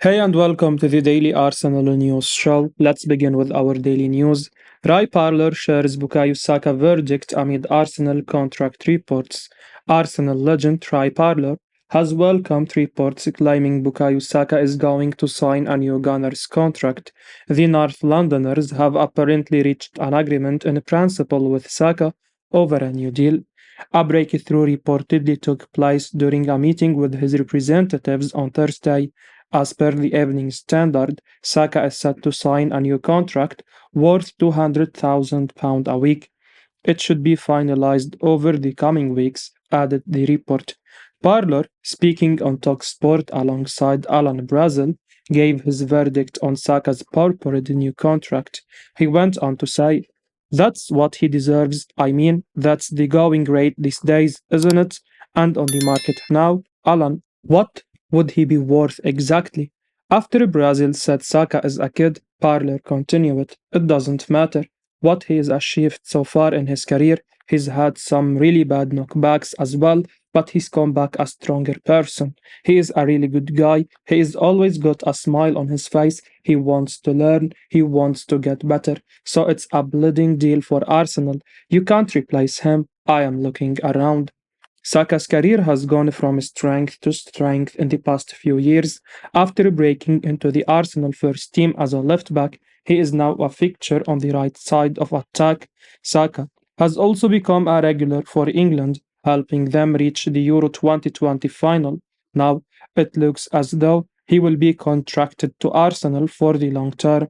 Hey and welcome to the Daily Arsenal News Show. Let's begin with our daily news. Ray Parlour shares Bukayo Saka verdict amid Arsenal contract reports. Arsenal legend Ray Parlour has welcomed reports claiming Bukayo Saka is going to sign a new Gunners contract. The North Londoners have apparently reached an agreement in principle with Saka over a new deal. A breakthrough reportedly took place during a meeting with his representatives on Thursday. As per the Evening Standard, Saka is set to sign a new contract worth £200,000 a week. It should be finalized over the coming weeks, added the report. Parlour, speaking on TalkSport alongside Alan Brazil, gave his verdict on Saka's purported new contract. He went on to say, "That's what he deserves. I mean, that's the going rate these days, isn't it? And on the market now, Alan, what would he be worth exactly?" After Brazil said Saka is a kid, Parlour continued, "It doesn't matter what he has achieved so far in his career. He's had some really bad knockbacks as well, but he's come back a stronger person. He is a really good guy. He has always got a smile on his face. He wants to learn. He wants to get better. So it's a bleeding deal for Arsenal. You can't replace him. I am looking around." Saka's career has gone from strength to strength in the past few years. After breaking into the Arsenal first team as a left back, he is now a fixture on the right side of attack. Saka has also become a regular for England, helping them reach the Euro 2020 final. Now, it looks as though he will be contracted to Arsenal for the long term.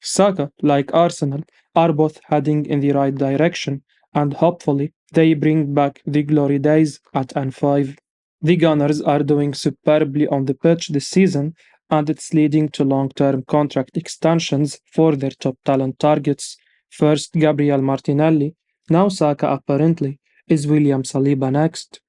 Saka, like Arsenal, are both heading in the right direction, and hopefully they bring back the glory days at N5. The Gunners are doing superbly on the pitch this season, and it's leading to long term contract extensions for their top talent targets. First, Gabriel Martinelli, now Saka apparently. Is William Saliba next?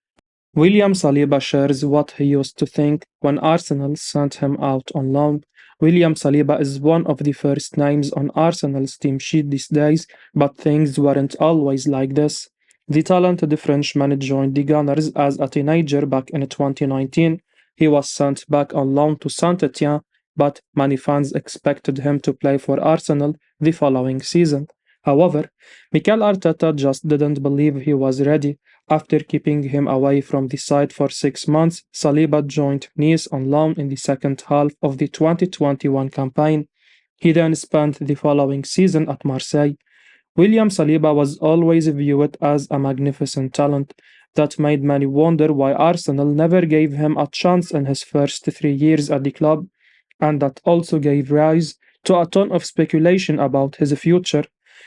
William Saliba shares what he used to think when Arsenal sent him out on loan. William Saliba is one of the first names on Arsenal's team sheet these days, but things weren't always like this. The talented Frenchman joined the Gunners as a teenager back in 2019. He was sent back on loan to Saint-Etienne, but many fans expected him to play for Arsenal the following season. However, Mikel Arteta just didn't believe he was ready. After keeping him away from the side for 6 months, Saliba joined Nice on loan in the second half of the 2021 campaign. He then spent the following season at Marseille. William Saliba was always viewed as a magnificent talent that made many wonder why Arsenal never gave him a chance in his first 3 years at the club, and that also gave rise to a ton of speculation about his future.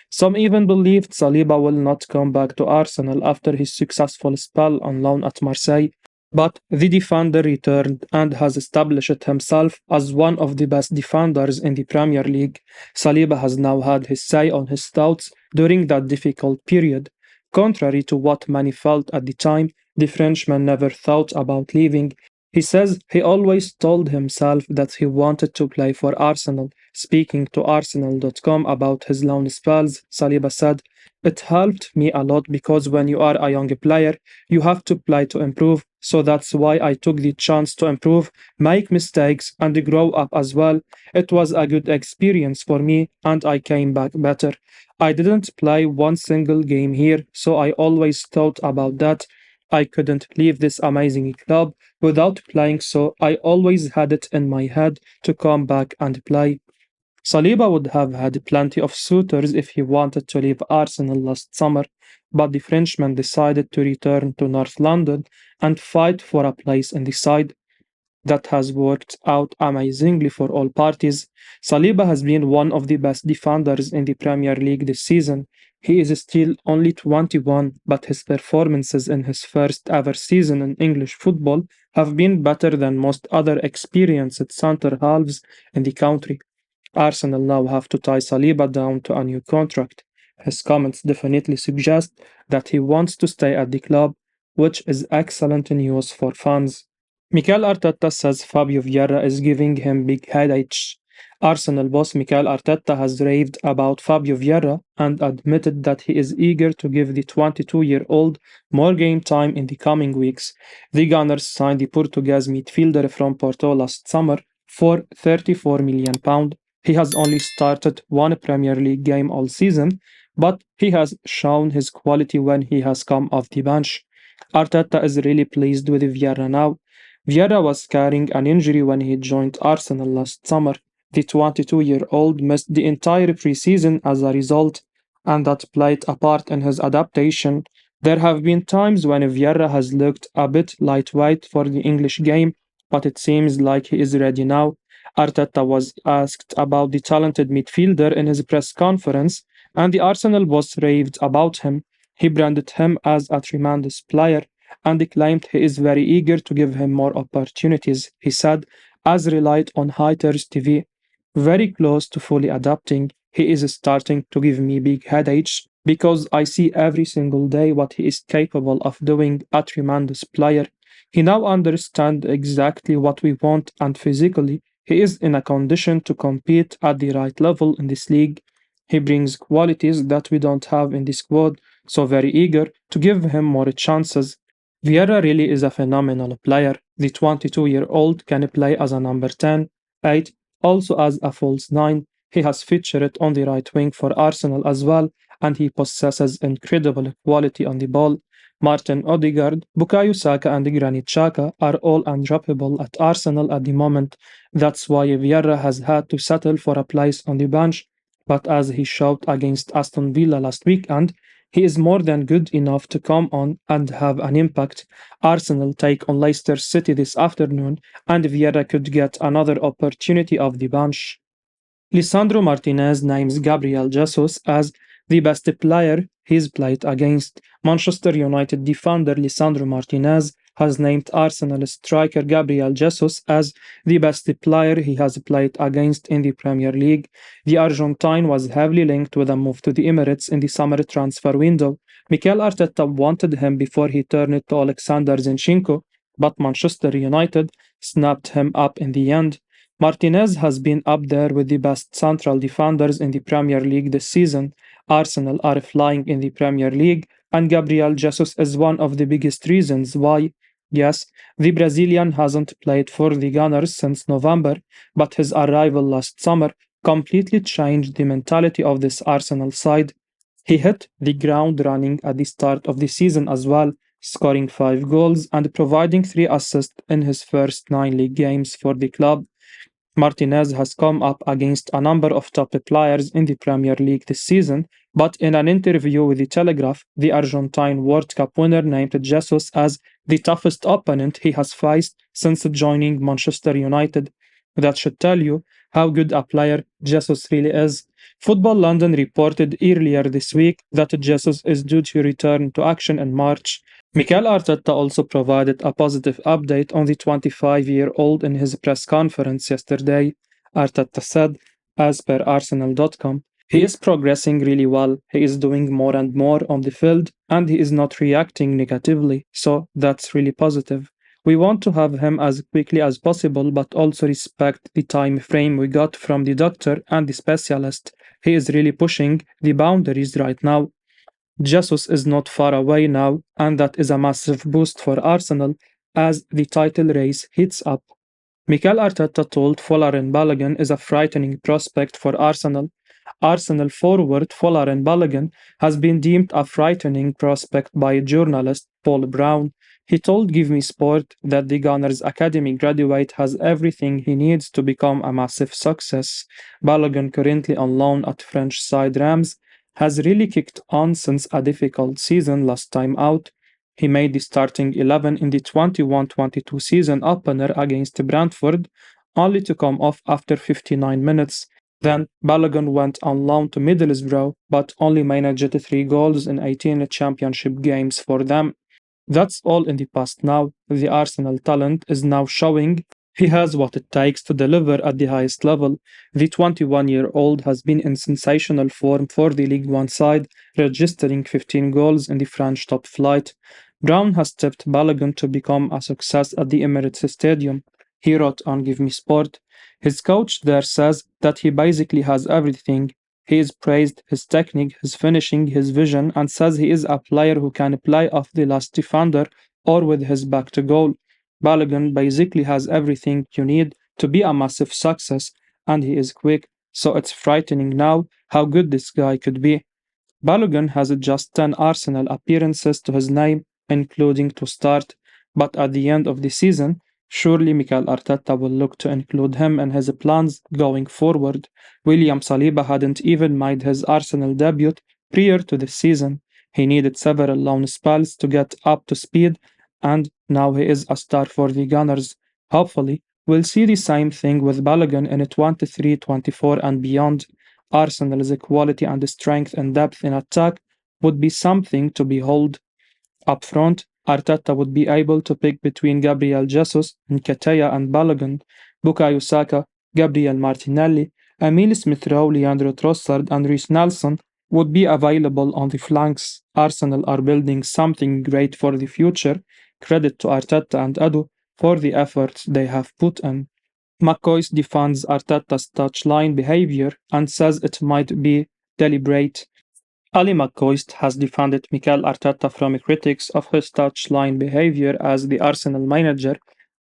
Some even believed Saliba will not come back to Arsenal after his successful spell on loan at Marseille, but the defender returned and has established himself as one of the best defenders in the Premier League. Saliba has now had his say on his thoughts during that difficult period. Contrary to what many felt at the time, the Frenchman never thought about leaving. He says he always told himself that he wanted to play for Arsenal. Speaking to Arsenal.com about his loan spells, Saliba said, "It helped me a lot because when you are a young player, you have to play to improve. So that's why I took the chance to improve, make mistakes, and grow up as well. It was a good experience for me, and I came back better. I didn't play one single game here, so I always thought about that. I couldn't leave this amazing club without playing, so I always had it in my head to come back and play." Saliba would have had plenty of suitors if he wanted to leave Arsenal last summer, but the Frenchman decided to return to North London and fight for a place in the side. That has worked out amazingly for all parties. Saliba has been one of the best defenders in the Premier League this season. He is still only 21, but his performances in his first ever season in English football have been better than most other experienced centre halves in the country. Arsenal now have to tie Saliba down to a new contract. His comments definitely suggest that he wants to stay at the club, which is excellent news for fans. Mikel Arteta says Fabio Viera is giving him big headaches. Arsenal boss Mikel Arteta has raved about Fabio Vieira and admitted that he is eager to give the 22-year-old more game time in the coming weeks. The Gunners signed the Portuguese midfielder from Porto last summer for £34 million. He has only started one Premier League game all season, but he has shown his quality when he has come off the bench. Arteta is really pleased with Vieira now. Vieira was carrying an injury when he joined Arsenal last summer. The 22-year-old missed the entire preseason as a result, and that played a part in his adaptation. There have been times when Vieira has looked a bit lightweight for the English game, but it seems like he is ready now. Arteta was asked about the talented midfielder in his press conference, and the Arsenal boss raved about him. He branded him as a tremendous player and claimed he is very eager to give him more opportunities. He said, as relied on Highter's TV, very close to fully adapting. He is starting to give me big headaches because I see every single day what he is capable of doing, a tremendous player. He now understands exactly what we want, and physically, he is in a condition to compete at the right level in this league. He brings qualities that we don't have in this squad, so very eager to give him more chances. Vieira really is a phenomenal player. The 22-year-old can play as a number 10, 8, also as a false 9. He has featured on the right wing for Arsenal as well, and he possesses incredible quality on the ball. Martin Odegaard, Bukayo Saka, and Granit Xhaka are all undroppable at Arsenal at the moment. That's why Vieira has had to settle for a place on the bench. But as he showed against Aston Villa last weekend, he is more than good enough to come on and have an impact. Arsenal take on Leicester City this afternoon, and Vieira could get another opportunity off the bench. Lisandro Martinez names Gabriel Jesus as the best player he's played against. Manchester United defender Lisandro Martinez has named Arsenal striker Gabriel Jesus as the best player he has played against in the Premier League. The Argentine was heavily linked with a move to the Emirates in the summer transfer window. Mikel Arteta wanted him before he turned to Alexander Zinchenko, but Manchester United snapped him up in the end. Martinez has been up there with the best central defenders in the Premier League this season. Arsenal are flying in the Premier League, and Gabriel Jesus is one of the biggest reasons why. Yes, the Brazilian hasn't played for the Gunners since November, but his arrival last summer completely changed the mentality of this Arsenal side. He hit the ground running at the start of the season as well, scoring 5 goals and providing 3 assists in his first 9 league games for the club. Martinez has come up against a number of top players in the Premier League this season, but in an interview with The Telegraph, the Argentine World Cup winner named Jesus as the toughest opponent he has faced since joining Manchester United. That should tell you how good a player Jesus really is. Football London reported earlier this week that Jesus is due to return to action in March. Mikel Arteta also provided a positive update on the 25-year-old in his press conference yesterday. Arteta said, as per Arsenal.com, he is progressing really well. He is doing more and more on the field, and he is not reacting negatively, so that's really positive. We want to have him as quickly as possible, but also respect the time frame we got from the doctor and the specialist. He is really pushing the boundaries right now. Jesus is not far away now, and that is a massive boost for Arsenal as the title race heats up. Mikel Arteta told Folarin Balogun is a frightening prospect for Arsenal. Arsenal forward Folarin Balogun has been deemed a frightening prospect by journalist Paul Brown. He told Give Me Sport that the Gunners Academy graduate has everything he needs to become a massive success. Balogun, currently on loan at French side Rams, has really kicked on since a difficult season last time out. He made the starting 11 in the 21-22 season opener against Brentford, only to come off after 59 minutes. Then Balogun went on loan to Middlesbrough, but only managed 3 goals in 18 championship games for them. That's all in the past now. The Arsenal talent is now showing he has what it takes to deliver at the highest level. The 21-year-old has been in sensational form for the League One side, registering 15 goals in the French top flight. Brown has tipped Balogun to become a success at the Emirates Stadium. He wrote on Give Me Sport. His coach there says that he basically has everything. He is praised his technique, his finishing, his vision, and says he is a player who can play off the last defender or with his back to goal. Balogun basically has everything you need to be a massive success, and he is quick, so it's frightening now how good this guy could be. Balogun has just 10 Arsenal appearances to his name, including to start, but at the end of the season, surely Mikel Arteta will look to include him in his plans going forward. William Saliba hadn't even made his Arsenal debut prior to this season. He needed several loan spells to get up to speed, and now he is a star for the Gunners. Hopefully, we'll see the same thing with Balogun in 23-24 and beyond. Arsenal's quality and strength and depth in attack would be something to behold. Up front, Arteta would be able to pick between Gabriel Jesus, Nketiah and Balogun, Bukayo Saka, Gabriel Martinelli, Emile Smith-Rowe, Leandro Trossard and Reece Nelson would be available on the flanks. Arsenal are building something great for the future. Credit to Arteta and Edu for the efforts they have put in. McCoy defends Arteta's touchline behavior and says it might be deliberate. Ali McCoy has defended Mikel Arteta from critics of his touchline behavior as the Arsenal manager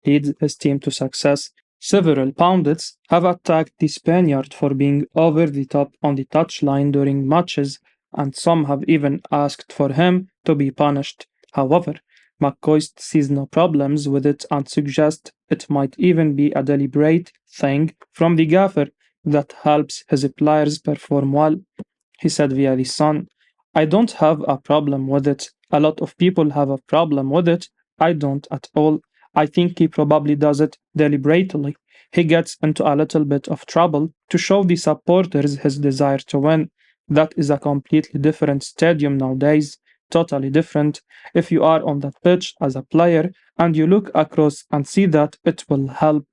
leads his team to success. Several pundits have attacked the Spaniard for being over the top on the touchline during matches, and some have even asked for him to be punished. However, McCoy sees no problems with it and suggests it might even be a deliberate thing from the gaffer that helps his players perform well. He said via the Sun, I don't have a problem with it. A lot of people have a problem with it. I don't at all. I think he probably does it deliberately. He gets into a little bit of trouble to show the supporters his desire to win. That is a completely different stadium nowadays. Totally different. If you are on that pitch as a player and you look across and see that, it will help.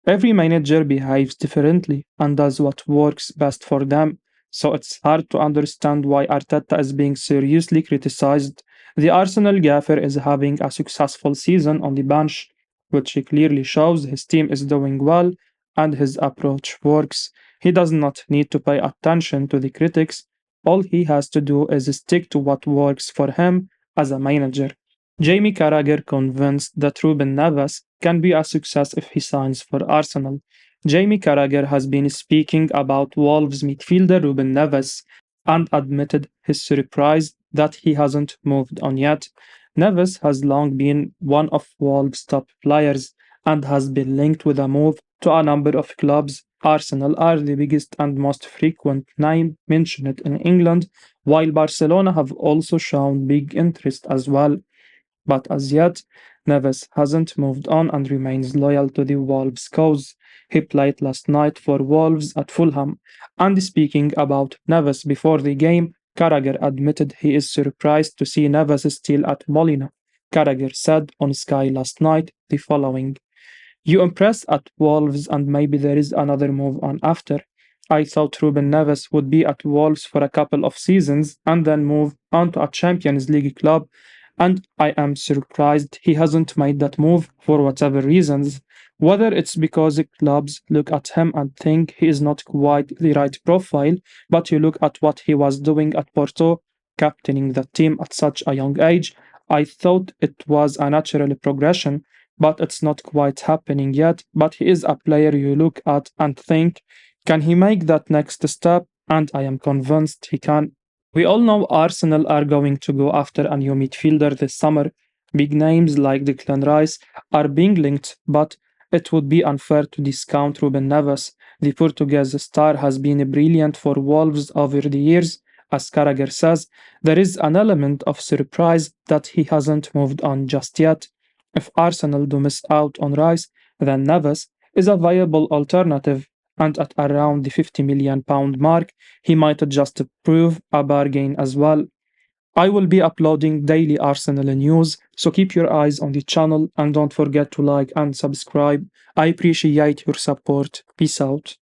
Every manager behaves differently and does what works best for them, so it's hard to understand why Arteta is being seriously criticized. The Arsenal gaffer is having a successful season on the bench, which clearly shows his team is doing well and his approach works. He does not need to pay attention to the critics. All he has to do is stick to what works for him as a manager. Jaime Carragher convinced that Ruben Navas can be a success if he signs for Arsenal. Jaime Carragher has been speaking about Wolves midfielder Ruben Navas and admitted his surprise that he hasn't moved on yet. Navas has long been one of Wolves' top players and has been linked with a move to a number of clubs. Arsenal are the biggest and most frequent name mentioned in England, while Barcelona have also shown big interest as well. But as yet, Neves hasn't moved on and remains loyal to the Wolves' cause. He played last night for Wolves at Fulham. And speaking about Neves before the game, Carragher admitted he is surprised to see Neves still at Molina. Carragher said on Sky last night the following: You impress at Wolves and maybe there is another move on after. I thought Ruben Neves would be at Wolves for a couple of seasons and then move on to a Champions League club, and I am surprised he hasn't made that move for whatever reasons. Whether it's because clubs look at him and think he is not quite the right profile, but you look at what he was doing at Porto, captaining the team at such a young age, I thought it was a natural progression, but it's not quite happening yet. But he is a player you look at and think, can he make that next step? And I am convinced he can. We all know Arsenal are going to go after a new midfielder this summer. Big names like Declan Rice are being linked, but it would be unfair to discount Ruben Neves. The Portuguese star has been brilliant for Wolves over the years. As Carragher says, there is an element of surprise that he hasn't moved on just yet. If Arsenal do miss out on Rice, then Neves is a viable alternative, and at around the £50 million mark, he might just prove a bargain as well. I will be uploading daily Arsenal news, so keep your eyes on the channel and don't forget to like and subscribe. I appreciate your support. Peace out.